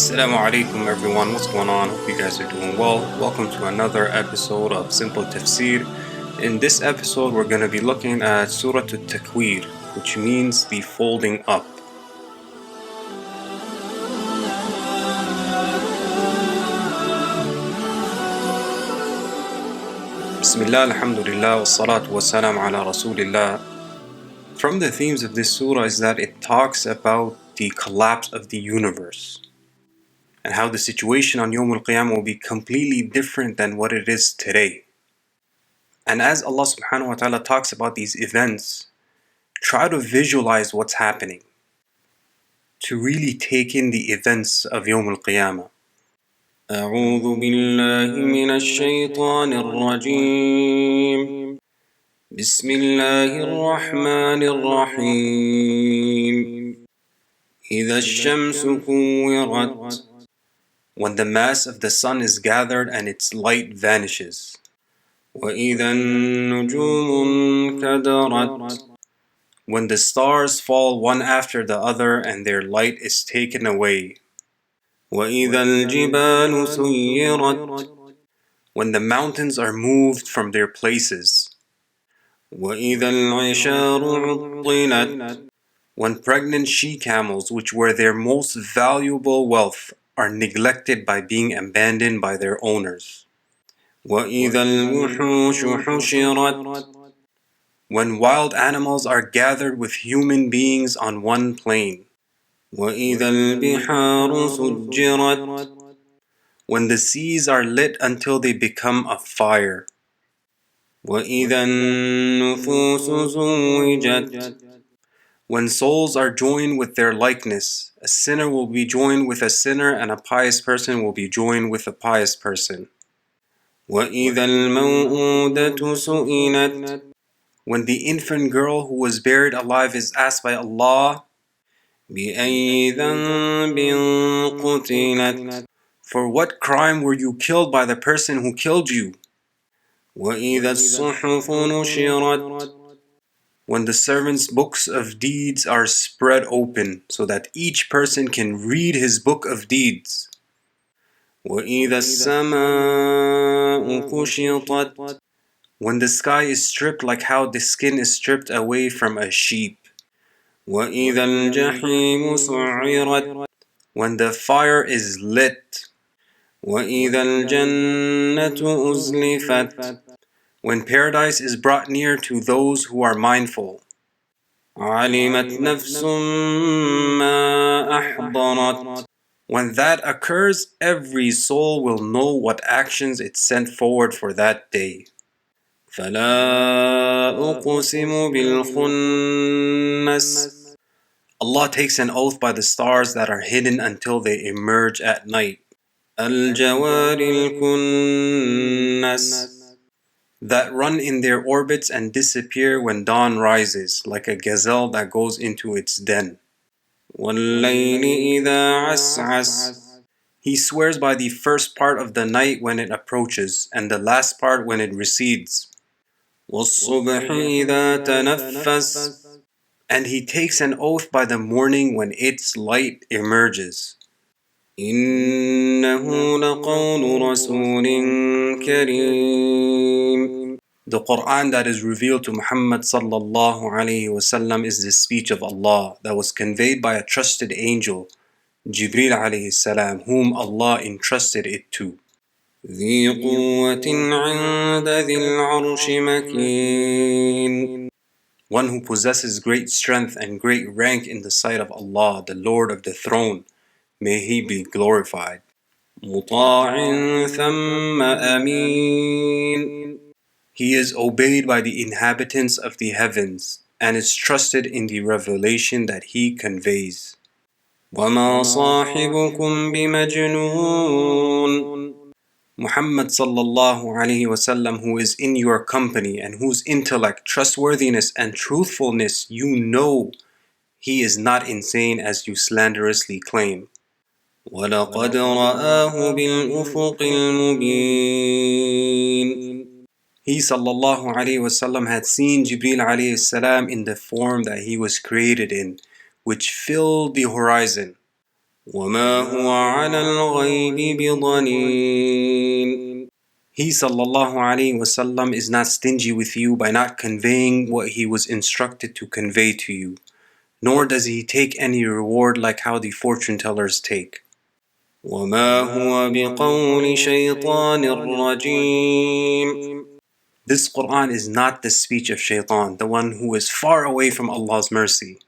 Assalamu alaikum everyone, what's going on? Hope you guys are doing well. Welcome to another episode of Simple Tafsir. In this episode we're going to be looking at Sura Takwir, which means the folding up. Bismillah, alhamdulillah, wassalatu wassalam ala rasulillah. From the themes of this surah is that it talks about the collapse of the universe, and how the situation on Yawm al-Qiyamah will be completely different than what it is today. And as Allah subhanahu wa ta'ala talks about these events, try to visualize what's happening, to really take in the events of Yawm al-Qiyamah. أعوذ بالله من الشيطان الرجيم بسم الله الرحمن الرحيم إذا الشمس كورت. When the mass of the sun is gathered and its light vanishes. وَإِذَا النُّجُومُ انْكَدَرَتْ. When the stars fall one after the other and their light is taken away. وَإِذَا الْجِبَالُ سُيِّرَتْ. When the mountains are moved from their places. وَإِذَا الْعِشَارُ عُطِّلَتْ. When pregnant she-camels, which were their most valuable wealth, are neglected by being abandoned by their owners. وَإِذَا الْوُحُوشُ حُشِرَتْ. When wild animals are gathered with human beings on one plane. وَإِذَا الْبِحَارُ سُجِّرَتْ. When the seas are lit until they become a fire. وَإِذَا النُّفُوسُ زُوِّجَتْ. When souls are joined with their likeness, a sinner will be joined with a sinner and a pious person will be joined with a pious person. وَإِذَا الْمَوْءُودَةُ سُئِلَتْ. When the infant girl who was buried alive is asked by Allah, بِأَيِّ ذَنْبٍ قُتِلَتْ. For what crime were you killed by the person who killed you? وَإِذَا الصُّحُفُ نُشِرَتْ. When the servants' books of deeds are spread open so that each person can read his book of deeds. وَإِذَا السَّمَاءُ كُشِطَتْ. When the sky is stripped like how the skin is stripped away from a sheep. وَإِذَا الْجَحِيمُ سُعِّرَتْ. When the fire is lit. وَإِذَا الْجَنَّةُ أُزْلِفَتْ. When paradise is brought near to those who are mindful. عَلِمَتْ نَفْسٌ مَا أَحْضَرَتْ. When that occurs, every soul will know what actions it sent forward for that day. فَلَا أُقْسِمُ بِالْخُنَّسِ. Allah takes an oath by the stars that are hidden until they emerge at night. الْجَوَارِ الْكُنَّسِ. That run in their orbits and disappear when dawn rises, like a gazelle that goes into its den. وَاللَّيْلِ إِذَا عَسْعَسَ. He swears by the first part of the night when it approaches, and the last part when it recedes. وَالصُّبْحِ إِذَا تَنَفَّسَ. And he takes an oath by the morning when its light emerges. إِنَّهُ لَقَوْلُ رَسُولٍ كَرِيمٍ. The Quran that is revealed to Muhammad sallallahu alaihi wasallam is the speech of Allah that was conveyed by a trusted angel, Jibril alaihi salam, whom Allah entrusted it to. ذِي قُوَّةٍ عِنْدَ ذِي الْعَرْشِ مَكِينٍ. One who possesses great strength and great rank in the sight of Allah, the Lord of the throne. May He be glorified. مُطَاعٍ ثَمَّ أَمِينٍ. He is obeyed by the inhabitants of the heavens and is trusted in the revelation that He conveys. وَمَا صَاحِبُكُمْ بِمَجْنُونٍ. Muhammad sallallahu alaihi wasallam, who is in your company and whose intellect, trustworthiness and truthfulness you know, he is not insane as you slanderously claim. وَلَقَدْ رَآهُ بِالْأُفُقِ الْمُبِينِ. He sallallahu alaihi wasallam had seen Jibril alayhi salam in the form that he was created in, which filled the horizon. وما هو على الغيب بضنين. He sallallahu alaihi wasallam is not stingy with you by not conveying what he was instructed to convey to you, nor does he take any reward like how the fortune tellers take. وما هو بقول شيطان رجيم. This Quran is not the speech of shaitan, the one who is far away from Allah's mercy.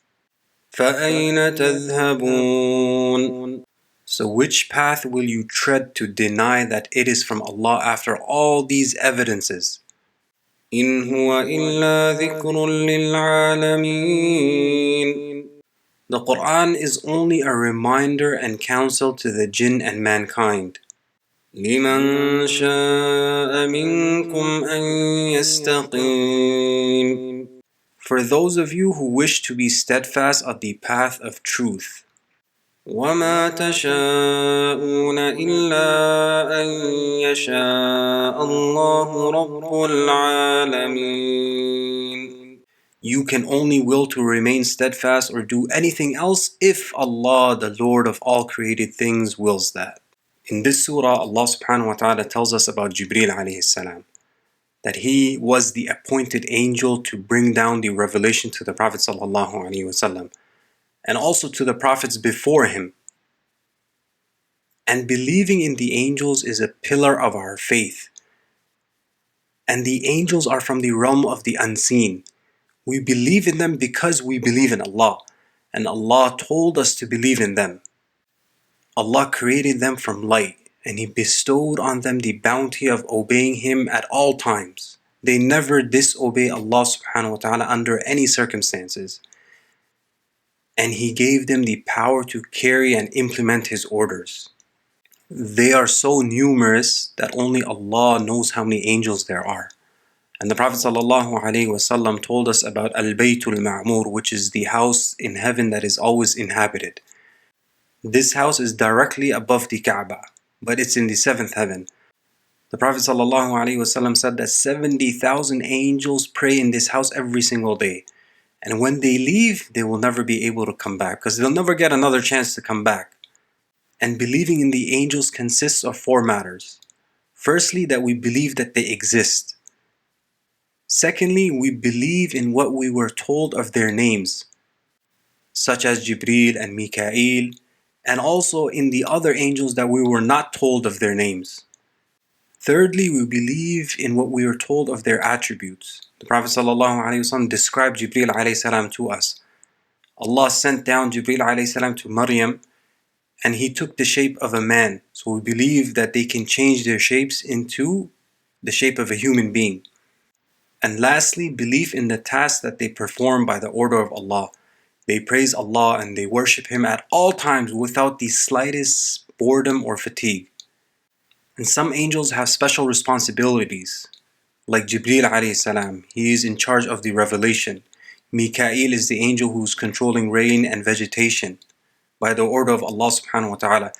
فأين تذهبون. So which path will you tread to deny that it is from Allah after all these evidences? إن هو إلا ذكر للعالمين. The Quran is only a reminder and counsel to the jinn and mankind. لمن شاء منكم أن يستقيم. For those of you who wish to be steadfast on the path of truth. وما تشاءون إلا أن يشاء الله رب العالمين. You can only will to remain steadfast or do anything else if Allah, the Lord of all created things, wills that. In this surah, Allah subhanahu wa ta'ala tells us about Jibril alaihi salam, that he was the appointed angel to bring down the revelation to the Prophet sallallahu alaihi wasallam, and also to the prophets before him. And believing in the angels is a pillar of our faith. And the angels are from the realm of the unseen. We believe in them because we believe in Allah, and Allah told us to believe in them. Allah created them from light, and He bestowed on them the bounty of obeying Him at all times. They never disobey Allah subhanahu wa ta'ala under any circumstances. And He gave them the power to carry and implement His orders. They are so numerous that only Allah knows how many angels there are. And the Prophet ﷺ told us about Al-Baytul Ma'mur, which is the house in heaven that is always inhabited. This house is directly above the Kaaba, but it's in the seventh heaven. The Prophet ﷺ said that 70,000 angels pray in this house every single day. And when they leave, they will never be able to come back, because they'll never get another chance to come back. And believing in the angels consists of four matters. Firstly, that we believe that they exist. Secondly, we believe in what we were told of their names, such as Jibril and Mikael, and also in the other angels that we were not told of their names. Thirdly, we believe in what we were told of their attributes. The Prophet ﷺ described Jibril alayhi salam to us. Allah sent down Jibril alayhi salam to Maryam, and he took the shape of a man. So we believe that they can change their shapes into the shape of a human being. And lastly, belief in the tasks that they perform by the order of Allah. They praise Allah and they worship Him at all times without the slightest boredom or fatigue. And some angels have special responsibilities, like Jibril alayhi salam. He is in charge of the revelation. Mikael is the angel who is controlling rain and vegetation by the order of Allah subhanahu wa ta'ala.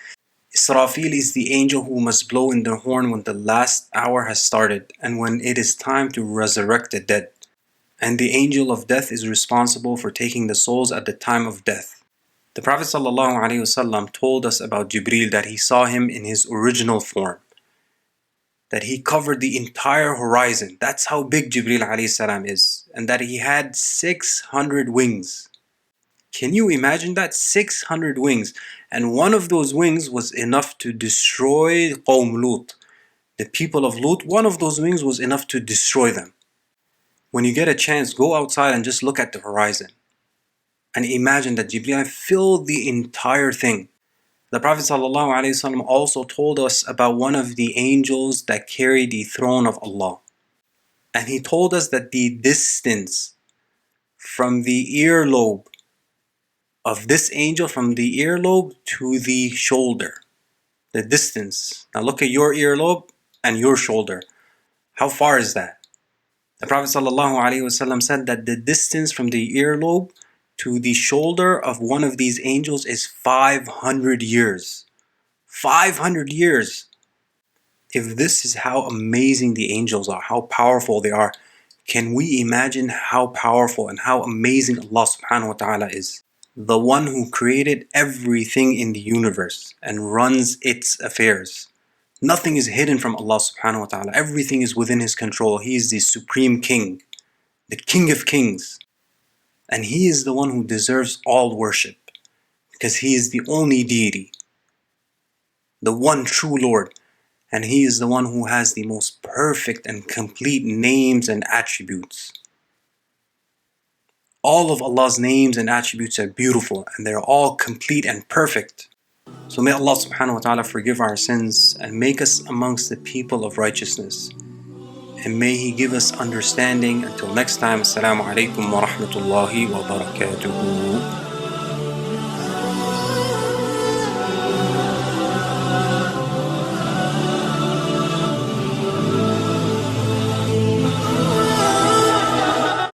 Israfil is the angel who must blow in the horn when the last hour has started and when it is time to resurrect the dead. And the angel of death is responsible for taking the souls at the time of death. The Prophet ﷺ told us about Jibril that he saw him in his original form, that he covered the entire horizon. That's how big Jibril ﷺ is, and that he had 600 wings. Can you imagine that? 600 wings. And one of those wings was enough to destroy Qawm Lut. The people of Lut, one of those wings was enough to destroy them. When you get a chance, go outside and just look at the horizon. And imagine that Jibreel filled the entire thing. The Prophet ﷺ also told us about one of the angels that carry the throne of Allah. And he told us that the distance from the earlobe of this angel, from the earlobe to the shoulder, the distance. Now look at your earlobe and your shoulder. How far is that? The Prophet ﷺ said that the distance from the earlobe to the shoulder of one of these angels is 500 years. 500 years! If this is how amazing the angels are, how powerful they are, can we imagine how powerful and how amazing Allah subhanahu wa ta'ala is? the one who created everything in the universe and runs its affairs. Nothing is hidden from Allah subhanahu wa ta'ala. Everything is within His control. He is the supreme king, the King of Kings. And He is the one who deserves all worship, because He is the only deity, the one true Lord. And He is the one who has the most perfect and complete names and attributes. All of Allah's names and attributes are beautiful, and they're all complete and perfect. So may Allah subhanahu wa ta'ala forgive our sins and make us amongst the people of righteousness. And may He give us understanding. Until next time, Assalamu alaikum wa rahmatullahi wa barakatuhu.